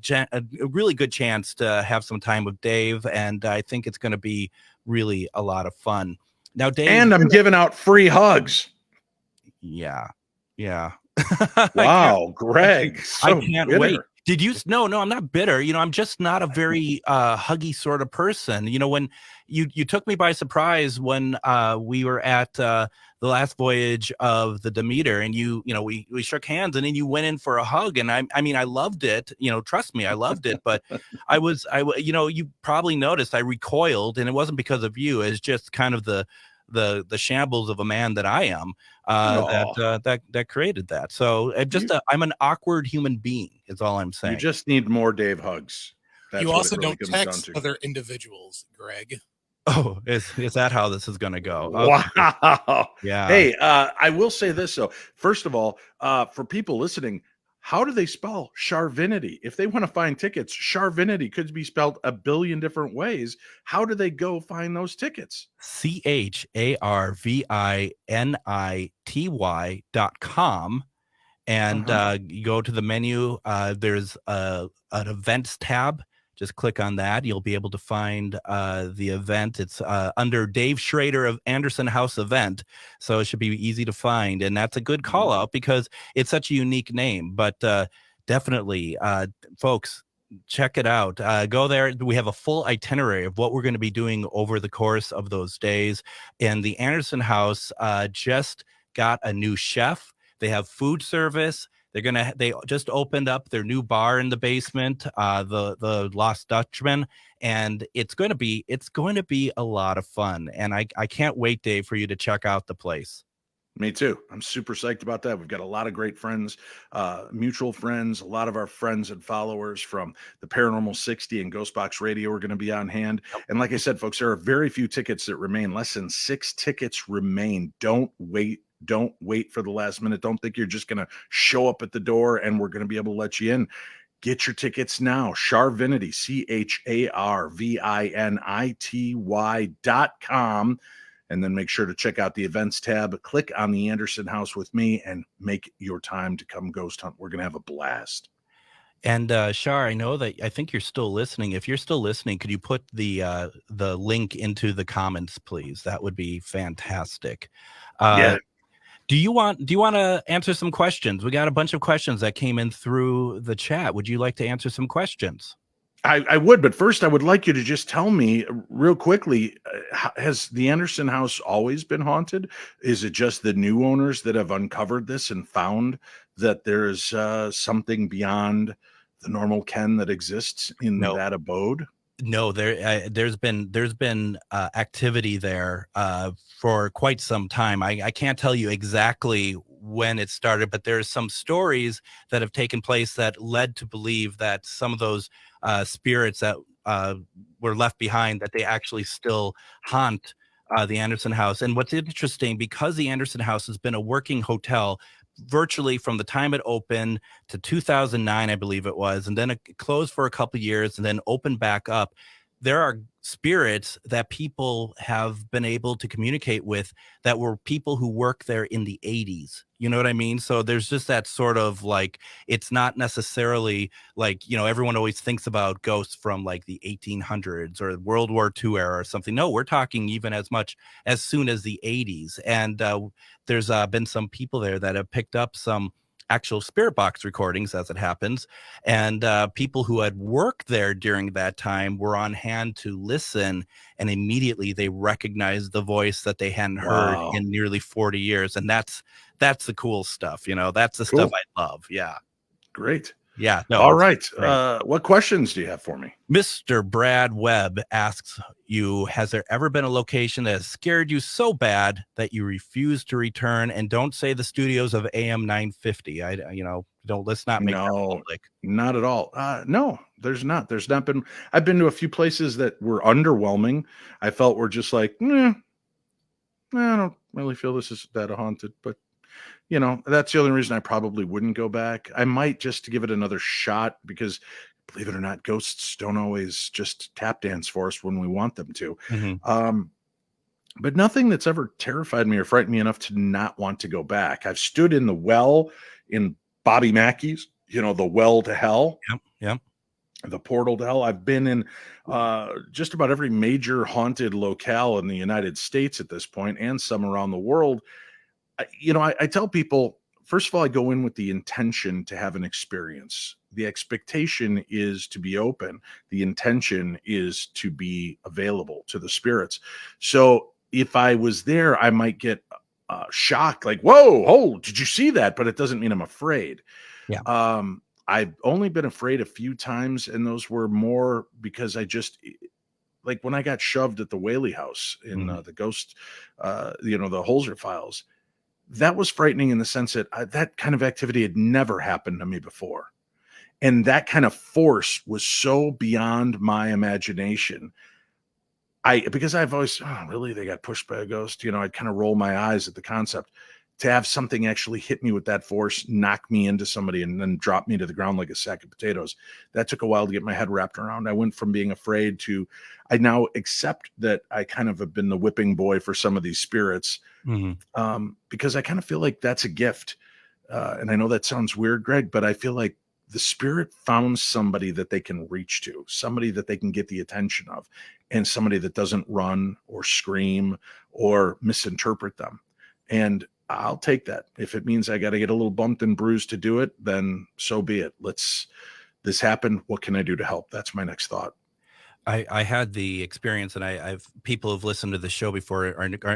really good chance to have some time with Dave, and I think it's going to be really a lot of fun. Now, Dave, and I'm giving out free hugs. Yeah. Wow, Greg. I can't wait. Did you? No, I'm not bitter. I'm just not a very huggy sort of person. When you took me by surprise when we were at the last voyage of the Demeter, and we shook hands, and then you went in for a hug, and I mean I loved it. Trust me, I loved it. But you probably noticed I recoiled, and it wasn't because of you. It's just kind of the shambles of a man that I am that created that. So I'm an awkward human being is all I'm saying. You just need more Dave hugs. That's you also really don't text other individuals, Greg. Oh, is that how this is going to go? Okay. Wow. Yeah. Hey, I will say this though. First of all, for people listening, how do they spell Charvinity? If they want to find tickets, Charvinity could be spelled a billion different ways. How do they go find those tickets? CHARVINITY.com. And you go to the menu. There's an events tab. Just click on that. You'll be able to find the event. It's under Dave Schrader of Anderson House Event. So it should be easy to find. And that's a good call out because it's such a unique name. But definitely, folks, check it out. Go there. We have a full itinerary of what we're going to be doing over the course of those days. And the Anderson House just got a new chef. They have food service. They just opened up their new bar in the basement, the Lost Dutchman, and it's going to be a lot of fun. And I can't wait, Dave, for you to check out the place. Me too. I'm super psyched about that. We've got a lot of great friends, mutual friends, a lot of our friends and followers from the Paranormal 60 and Ghostbox Radio are going to be on hand. And like I said, folks, there are very few tickets that remain. Less than 6 tickets remain. Don't wait for the last minute. Don't think you're just going to show up at the door and we're going to be able to let you in. Get your tickets now. Charvinity, CHARVINITY.com. And then make sure to check out the events tab. Click on the Anderson House with me and make your time to come ghost hunt. We're going to have a blast. And Char, I think you're still listening. If you're still listening, could you put the link into the comments, please? That would be fantastic. Yeah. Do you want to answer some questions? We got a bunch of questions that came in through the chat. Would you like to answer some questions? I would, but first I would like you to just tell me real quickly, has the Anderson House always been haunted? Is it just the new owners that have uncovered this and found that there's something beyond the normal Ken that exists in that abode? No, there's been activity there for quite some time. I can't tell you exactly when it started, but there's some stories that have taken place that led to believe that some of those spirits that were left behind, that they actually still haunt the Anderson House. And what's interesting, because the Anderson House has been a working hotel virtually from the time it opened to 2009, I believe it was, and then it closed for a couple of years and then opened back up. There are spirits that people have been able to communicate with that were people who worked there in the 80s. You know what I mean? So there's just that sort of like, it's not necessarily like, everyone always thinks about ghosts from like the 1800s or World War II era or something. No, we're talking even as much as soon as the 80s. And there's been some people there that have picked up some actual spirit box recordings, as it happens, and people who had worked there during that time were on hand to listen, and immediately they recognized the voice that they hadn't heard in nearly 40 years. And that's the cool stuff. That's the stuff I love. Yeah. Great. Yeah. No, all right. What questions do you have for me? Mr. Brad Webb asks you, has there ever been a location that has scared you so bad that you refuse to return? And don't say the studios of AM 950. Let's not make that public. Not at all. No, there's not. There's not been. I've been to a few places that were underwhelming. I felt were just like, I don't really feel this is that haunted, but that's the only reason I probably wouldn't go back. I might just to give it another shot because, believe it or not, ghosts don't always just tap dance for us when we want them to. Mm-hmm. But nothing that's ever terrified me or frightened me enough to not want to go back. I've stood in the well in Bobby Mackey's, the well to hell. Yep. The portal to hell. I've been in just about every major haunted locale in the United States at this point, and some around the world. I tell people, first of all, I go in with the intention to have an experience. The expectation is to be open. The intention is to be available to the spirits. So if I was there, I might get shocked, like, whoa, did you see that? But it doesn't mean I'm afraid. Yeah. I've only been afraid a few times, and those were more because I just, like when I got shoved at the Whaley house in the ghost, the Holzer files. That was frightening in the sense that that kind of activity had never happened to me before. And that kind of force was so beyond my imagination. Because I've always, really, they got pushed by a ghost. I'd kind of roll my eyes at the concept. To have something actually hit me with that force, knock me into somebody, and then drop me to the ground like a sack of potatoes. That took a while to get my head wrapped around. I went from being afraid to, I now accept that I kind of have been the whipping boy for some of these spirits, because I kind of feel like that's a gift. And I know that sounds weird, Greg, but I feel like the spirit found somebody that they can reach to, somebody that they can get the attention of, and somebody that doesn't run or scream or misinterpret them. And I'll take that. If it means I got to get a little bumped and bruised to do it, then so be it. This happened. What can I do to help? That's my next thought. I had the experience, and I've people who've listened to the show before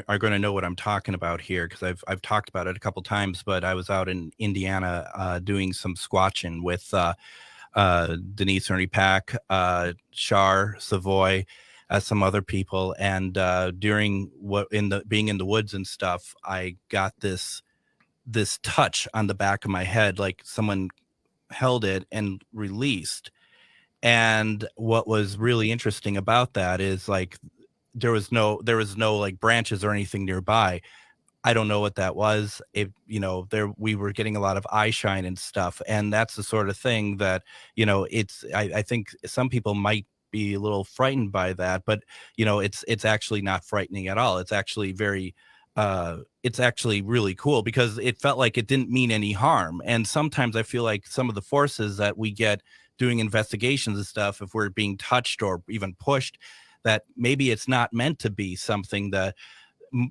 are going to know what I'm talking about here, because I've talked about it a couple times. But I was out in Indiana doing some squatching with Denise Ernie Pack, Char Savoy, some other people, and during being in the woods and stuff, I got this touch on the back of my head, like someone held it and released. And what was really interesting about that is, like, there was no like branches or anything nearby. I don't know what that was. We were getting a lot of eye shine and stuff, and that's the sort of thing that I think some people might be a little frightened by that, but it's actually not frightening at all. It's actually it's actually really cool, because it felt like it didn't mean any harm. And sometimes I feel like some of the forces that we get doing investigations and stuff, if we're being touched or even pushed, that maybe it's not meant to be something that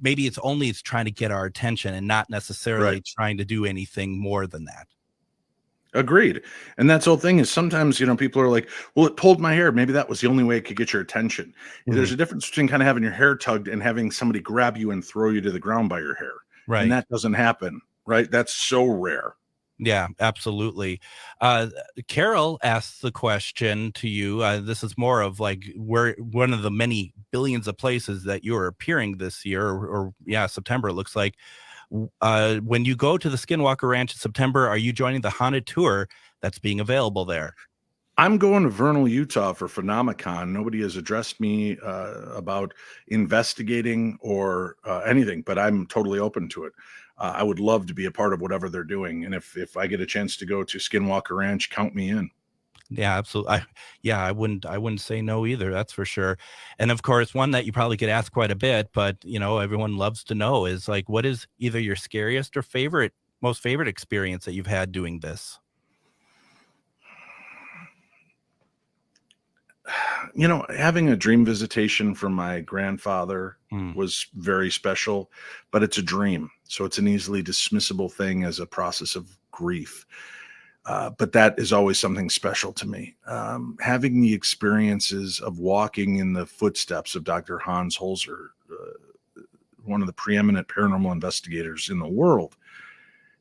maybe it's trying to get our attention and not necessarily trying to do anything more than that. Agreed. And that's the whole thing is sometimes, people are like, well, it pulled my hair. Maybe that was the only way it could get your attention. Mm-hmm. There's a difference between kind of having your hair tugged and having somebody grab you and throw you to the ground by your hair. Right. And that doesn't happen. Right. That's so rare. Yeah, absolutely. Carol asks the question to you. This is more of like, where one of the many billions of places that you're appearing this year, or September, it looks like. When you go to the Skinwalker Ranch in September, are you joining the haunted tour that's being available there? I'm going to Vernal, Utah for Phenomicon. Nobody has addressed me about investigating or anything, but I'm totally open to it. I would love to be a part of whatever they're doing. And if I get a chance to go to Skinwalker Ranch, count me in. Yeah, absolutely. I wouldn't say no either. That's for sure. And of course, one that you probably get asked quite a bit, but everyone loves to know is like, what is either your scariest or most favorite experience that you've had doing this? Having a dream visitation from my grandfather was very special, but it's a dream. So it's an easily dismissible thing as a process of grief. But that is always something special to me. Having the experiences of walking in the footsteps of Dr. Hans Holzer, one of the preeminent paranormal investigators in the world,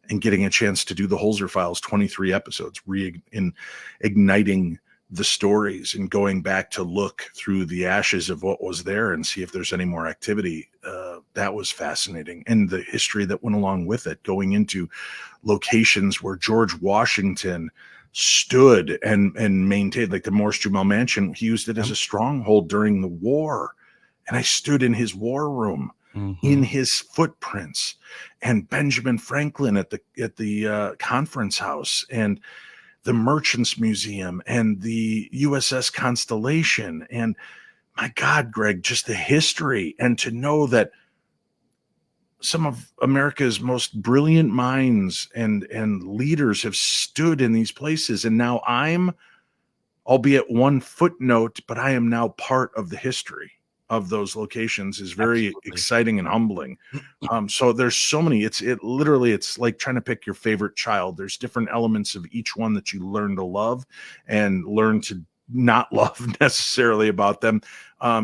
and getting a chance to do the Holzer Files 23 episodes, igniting the stories and going back to look through the ashes of what was there and see if there's any more activity. That was fascinating. And the history that went along with it, going into locations where George Washington stood and maintained, like the Morris Jumel Mansion. He used it as a stronghold during the war. And I stood in his war room, in his footprints, and Benjamin Franklin at the conference house, and the Merchants Museum, and the USS Constellation. And my God, Greg, just the history, and to know that some of America's most brilliant minds and leaders have stood in these places. And now I'm, albeit one footnote, but I am now part of the history of those locations, is very exciting and humbling. So there's so many, it's like trying to pick your favorite child. There's different elements of each one that you learn to love and learn to not love necessarily about them.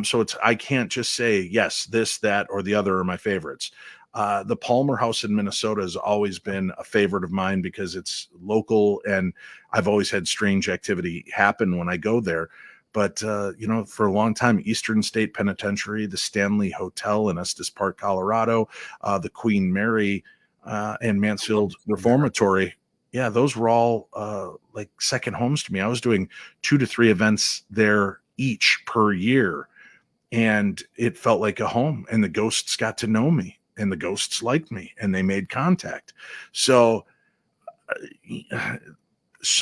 So I can't just say, yes, this, that, or the other are my favorites. The Palmer House in Minnesota has always been a favorite of mine because it's local, and I've always had strange activity happen when I go there. But, for a long time, Eastern State Penitentiary, the Stanley Hotel in Estes Park, Colorado, the Queen Mary, and Mansfield Reformatory. Yeah, those were all like second homes to me. I was doing 2 to 3 events there each per year, and it felt like a home. And the ghosts got to know me, and the ghosts liked me, and they made contact. So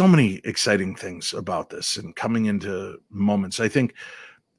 many exciting things about this, and coming into moments. I think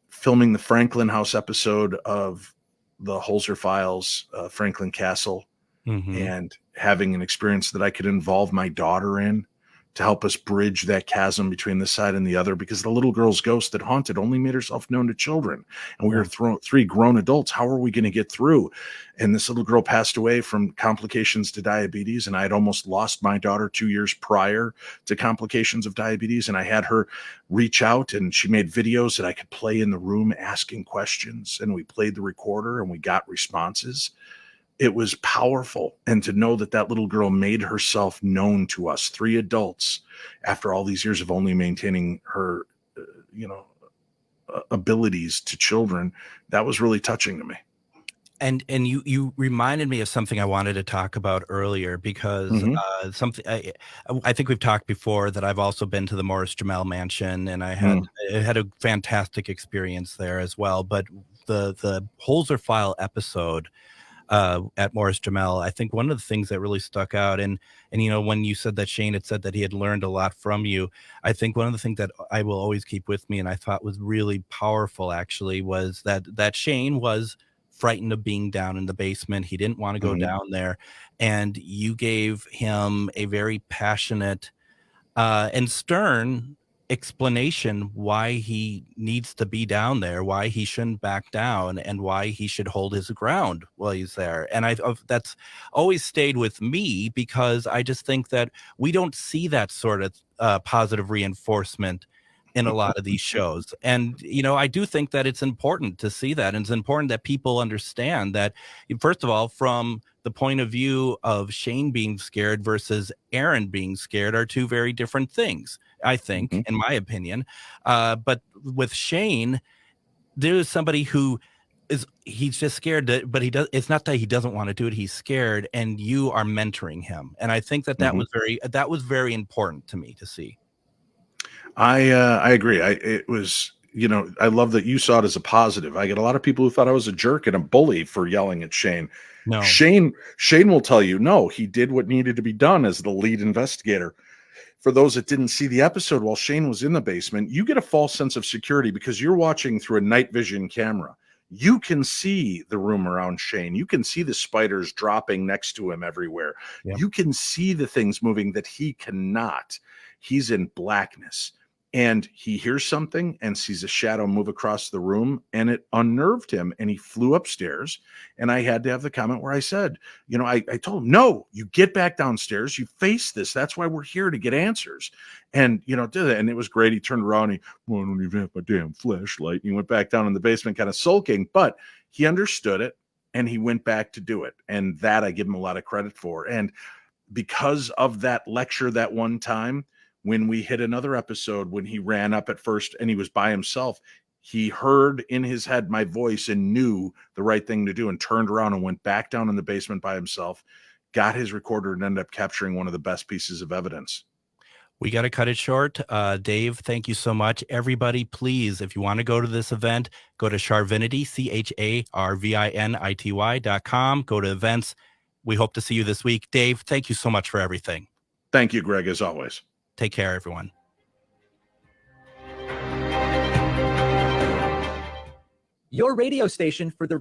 filming the Franklin House episode of the Holzer Files, Franklin Castle, and having an experience that I could involve my daughter in to help us bridge that chasm between this side and the other, because the little girl's ghost that haunted only made herself known to children. And we were 3 grown adults. How are we going to get through? And this little girl passed away from complications to diabetes. And I had almost lost my daughter 2 years prior to complications of diabetes. And I had her reach out, and she made videos that I could play in the room asking questions. And we played the recorder, and we got responses. It was powerful. And to know that little girl made herself known to us, 3 adults, after all these years of only maintaining her, abilities to children, that was really touching to me. And you reminded me of something I wanted to talk about earlier, because something I think we've talked before that I've also been to the Morris Jumel Mansion, and I had a fantastic experience there as well. But the Holzer File episode at Morris Jumel, I think one of the things that really stuck out, and when you said that Shane had said that he had learned a lot from you, I think one of the things that I will always keep with me, and I thought was really powerful actually, was that Shane was frightened of being down in the basement. He didn't want to go down there, and you gave him a very passionate and stern explanation why he needs to be down there, why he shouldn't back down, and why he should hold his ground while he's there. And that's always stayed with me, because I just think that we don't see that sort of positive reinforcement in a lot of these shows. And, I do think that it's important to see that. And it's important that people understand that, first of all, from the point of view of Shane being scared versus Aaron being scared are 2 very different things, I think, in my opinion. But with Shane, there is somebody who he's just scared, but it's not that he doesn't want to do it. He's scared, and you are mentoring him. And I think that was very important to me to see. I agree. It was I love that you saw it as a positive. I get a lot of people who thought I was a jerk and a bully for yelling at Shane. No. Shane will tell you, no, he did what needed to be done as the lead investigator. For those that didn't see the episode, while Shane was in the basement, you get a false sense of security because you're watching through a night vision camera. You can see the room around Shane. You can see the spiders dropping next to him everywhere. Yep. You can see the things moving that he cannot. He's in blackness. And he hears something and sees a shadow move across the room, and it unnerved him, and he flew upstairs. And I had to have the comment where I said, I told him, no, you get back downstairs, you face this. That's why we're here, to get answers. And, did that. And it was great. He turned around, I don't even have my damn flashlight. And he went back down in the basement kind of sulking, but he understood it and he went back to do it. And that I give him a lot of credit for. And because of that lecture that one time, when we hit another episode, when he ran up at first and he was by himself, he heard in his head my voice and knew the right thing to do and turned around and went back down in the basement by himself, got his recorder, and ended up capturing one of the best pieces of evidence. We got to cut it short. Dave, thank you so much. Everybody, please, if you want to go to this event, go to Charvinity, CHARVINITY.com. Go to events. We hope to see you this week. Dave, thank you so much for everything. Thank you, Greg, as always. Take care, everyone. Your radio station for the